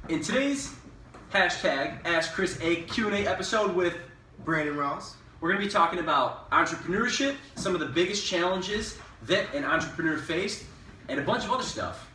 In today's hashtag Ask Chris a Q&A episode with Brandon Ross. we're going to be talking about entrepreneurship, some of the biggest challenges that an entrepreneur faced, and a bunch of other stuff.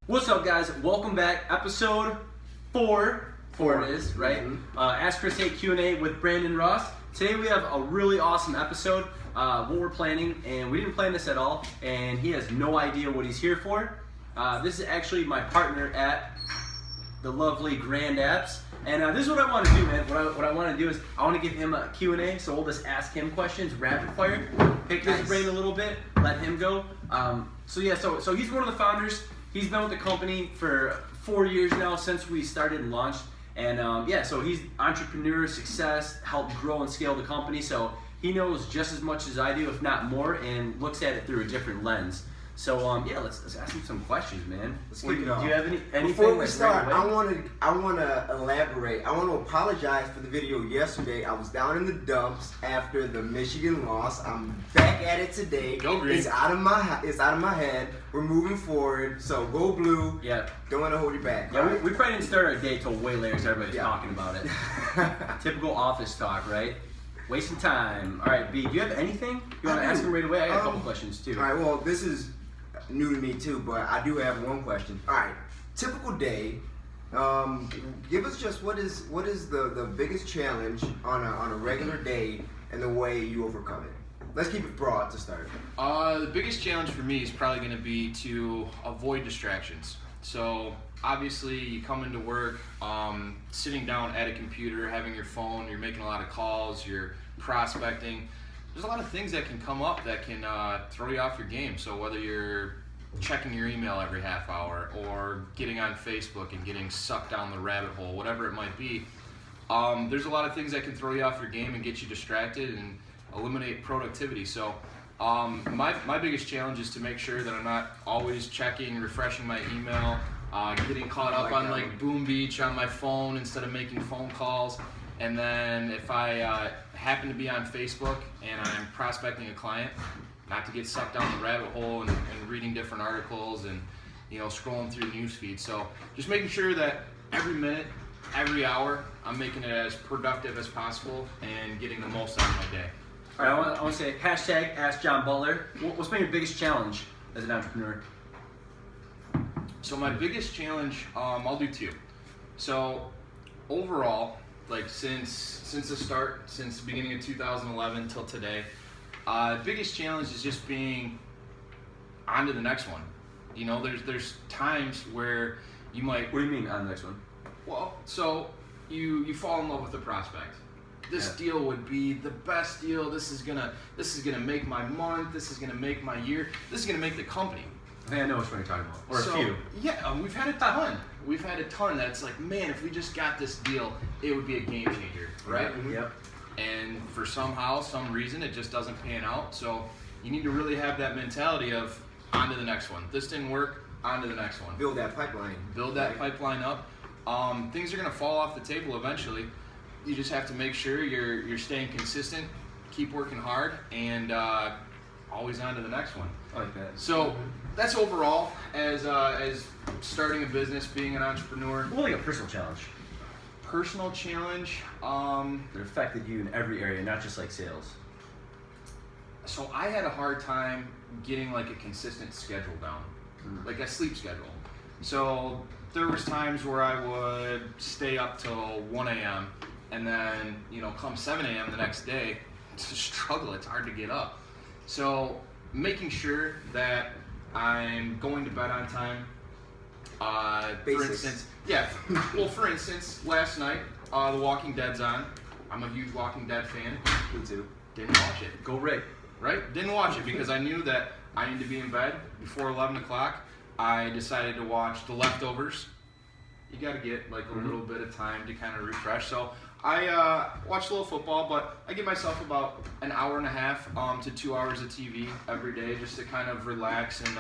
What's up, guys? Welcome back. Episode 4 it is, right? Ask Chris a Q&A with Brandon Ross. Today we have a really awesome episode. What we're planning, and we didn't plan this at all, and he has no idea what he's here for. This is actually my partner at the lovely Grand Apps, and this is what I want to do, man. What I want to do is I want to give him a Q&A, so we'll just ask him questions, rapid fire, pick his brain a little bit, let him go. So he's one of the founders. He's been with the company for 4 years now, since we started and launched. And so he's entrepreneur, success, helped grow and scale the company. So he knows just as much as I do, if not more, and looks at it through a different lens. So let's ask him some questions, man. Let's keep it on. Do you have anything? Before we start, I want to elaborate. I want to apologize for the video yesterday. I was down in the dumps after the Michigan loss. I'm back at it today. Go Green. It's out of my head. We're moving forward. So go blue. Yeah. Don't want to hold you back. Yeah, right? we probably didn't start our day till way later, so everybody's Yeah. talking about it. Typical office talk, right? Wasting time. All right, B, do you have anything you want to ask him right away? I got a couple questions too. All right. Well, this is new to me too, but I do have one question. All right, typical day. Give us just what is the biggest challenge on a regular day and the way you overcome it. Let's keep it broad to start. The biggest challenge for me is probably going to be to avoid distractions. So obviously you come into work, sitting down at a computer, having your phone, you're making a lot of calls, you're prospecting. There's a lot of things that can come up that can throw you off your game. So whether you're checking your email every half hour or getting on Facebook and getting sucked down the rabbit hole, whatever it might be, there's a lot of things that can throw you off your game and get you distracted and eliminate productivity. So my biggest challenge is to make sure that I'm not always checking, refreshing my email, getting caught up on like Boom Beach on my phone instead of making phone calls. And then if I happen to be on Facebook and I'm prospecting a client, not to get sucked down the rabbit hole and reading different articles and scrolling through the news feed. So just making sure that every minute, every hour, I'm making it as productive as possible and getting the most out of my day. All right, I want to say hashtag Ask Jon Butler. What's been your biggest challenge as an entrepreneur? So my biggest challenge, I'll do two. So overall, like since the start, since the beginning of 2011 till today, biggest challenge is just being on to the next one. There's times where you might. What do you mean on the next one? Well, so you fall in love with a prospect. This deal would be the best deal. This is gonna make my month. This is gonna make my year. This is gonna make the company. I think I know which one you're talking about. Or a few. Yeah, we've had a ton. We've had a ton that's like, man, if we just got this deal, it would be a game changer, right? Yep. And for some reason, it just doesn't pan out. So you need to really have that mentality of on to the next one. This didn't work, on to the next one. Build that pipeline. Build that pipeline up. Things are gonna fall off the table eventually. You just have to make sure you're staying consistent, keep working hard, and always on to the next one. I like that. So that's overall as starting a business, being an entrepreneur. Well, like a personal challenge. Personal challenge. That affected you in every area, not just like sales. So I had a hard time getting like a consistent schedule down, like a sleep schedule. So there was times where I would stay up till 1 a.m. and then come 7 a.m. the next day to struggle. It's hard to get up. So making sure that I'm going to bed on time. For instance, for instance, last night, The Walking Dead's on. I'm a huge Walking Dead fan. Me too. Didn't watch it. Go Rick. Right? Didn't watch it because I knew that I need to be in bed before 11 o'clock. I decided to watch The Leftovers. You got to get like a little bit of time to kind of refresh. So I watch a little football, but I give myself about an hour and a half to 2 hours of TV every day just to kind of relax and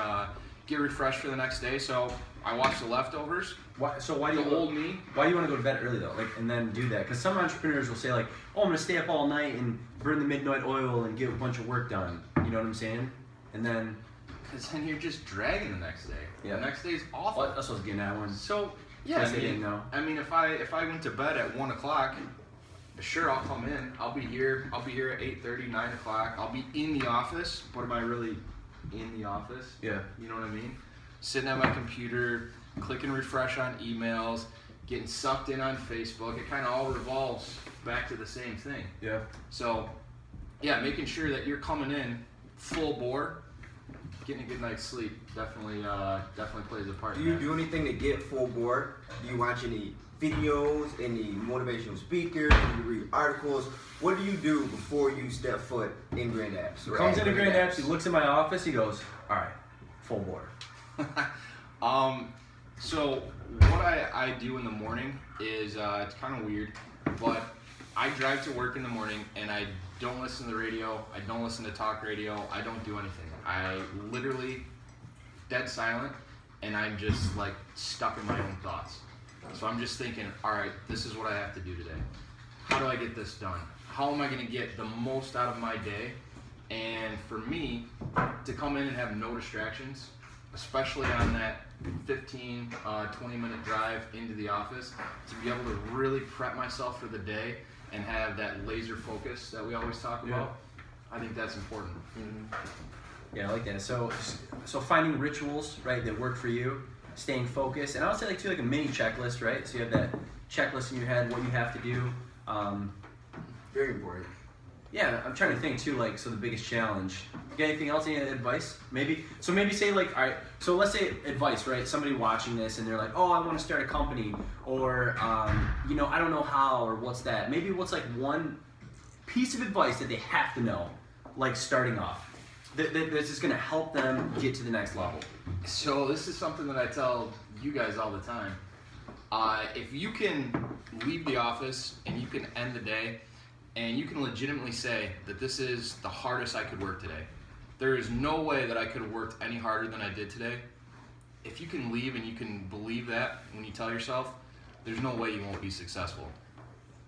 get refreshed for the next day. So I watch the leftovers. Why do you old me? Why do you want to go to bed early though? Like, and then do that? Because some entrepreneurs will say like, "Oh, I'm gonna stay up all night and burn the midnight oil and get a bunch of work done." You know what I'm saying? And then, because then you're just dragging the next day. Yeah. The next day is awful. well, that's what I was getting at. One. So yeah, They didn't know. I mean, if I went to bed at 1 o'clock, sure, I'll come in. I'll be here at 8:30, 9 o'clock. I'll be in the office. But am I really in the office? Yeah. You know what I mean? Sitting at my computer, clicking refresh on emails, getting sucked in on Facebook. It kind of all revolves back to the same thing. Yeah. So, yeah, making sure that you're coming in full bore, getting a good night's sleep definitely plays a part. Do in you that. do anything to get full board? Do you watch any videos, any motivational speakers? Do you read articles? What do you do before you step foot in Grand Apps? or Comes at into Grand Apps. He looks in my office. He goes, "All right, full board." So what I do in the morning is it's kind of weird, but I drive to work in the morning and I don't listen to the radio. I don't listen to talk radio. I don't do anything. I literally dead silent, and I'm just like stuck in my own thoughts. So I'm just thinking, all right, this is what I have to do today. How do I get this done? How am I going to get the most out of my day? And for me, to come in and have no distractions, especially on that 15, 20-minute drive into the office, to be able to really prep myself for the day and have that laser focus that we always talk about, I think that's important. Mm-hmm. Yeah, I like that. So finding rituals, right, that work for you, staying focused, and I would say like a mini checklist, right? So you have that checklist in your head, what you have to do. Very important. Yeah, I'm trying to think too, like, so the biggest challenge. You got anything else, any advice? Maybe say like, all right, so let's say advice, right? Somebody watching this and they're like, oh, I want to start a company, or, you know, I don't know how, or what's that? Maybe what's like one piece of advice that they have to know, like starting off, that's just going to help them get to the next level. So this is something that I tell you guys all the time. If you can leave the office and you can end the day and you can legitimately say that this is the hardest I could work today, there is no way that I could have worked any harder than I did today. If you can leave and you can believe that when you tell yourself, there's no way you won't be successful.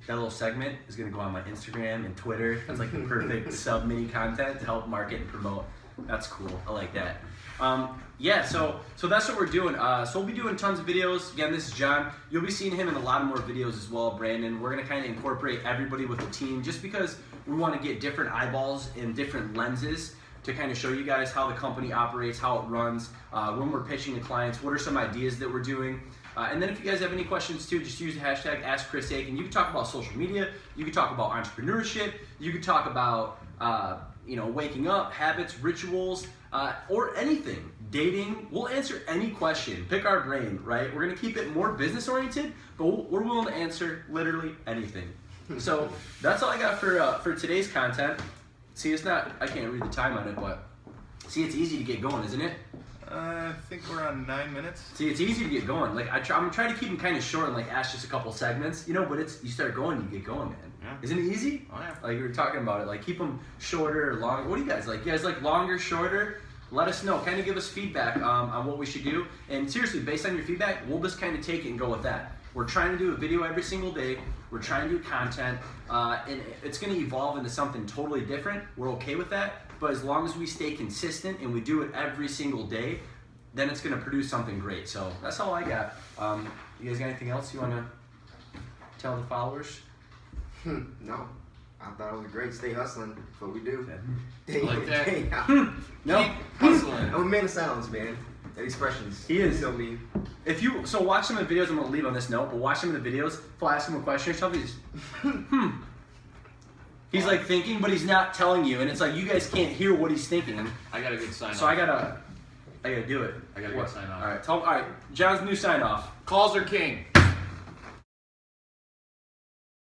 That little segment is going to go on my Instagram and Twitter. That's like the perfect sub-mini content to help market and promote. That's cool. I like that. Yeah, so that's what we're doing. So we'll be doing tons of videos. Again, this is John. You'll be seeing him in a lot of more videos as well, Brandon. We're going to kind of incorporate everybody with the team just because we want to get different eyeballs and different lenses to kind of show you guys how the company operates, how it runs, when we're pitching to clients, what are some ideas that we're doing. And then if you guys have any questions too, just use the hashtag #AskChrisAiken. You can talk about social media, you can talk about entrepreneurship, you can talk about waking up, habits, rituals, or anything. Dating, we'll answer any question. Pick our brain, right? We're gonna keep it more business oriented, but we're willing to answer literally anything. So that's all I got for today's content. See, I can't read the time on it, but see, it's easy to get going, isn't it? I think we're on 9 minutes. See, it's easy to get going. Like I'm trying to keep them kind of short and like ask just a couple segments, but you start going, you get going, man. Yeah. Isn't it easy? Oh, yeah. Like we were talking about it, like keep them shorter or longer. What do you guys like? You guys like longer, shorter? Let us know. Kind of give us feedback on what we should do. And seriously, based on your feedback, we'll just kind of take it and go with that. We're trying to do a video every single day. We're trying to do content, and it's going to evolve into something totally different. We're okay with that. But as long as we stay consistent and we do it every single day, then it's going to produce something great. So that's all I got. You guys got anything else you want to tell the followers? No. I thought it was great. Stay hustling. That's what we do. I like that. No. Keep hustling. I'm a man of sounds, man. And expressions. He is. So mean. So watch some of the videos. I'm gonna leave on this note, but watch some of the videos. If I ask him a question or something, he's he's like thinking, but he's not telling you, and it's like you guys can't hear what he's thinking. I got a good sign off. So I gotta do it. I got a good sign off. All right, John's new sign off. Calls are king.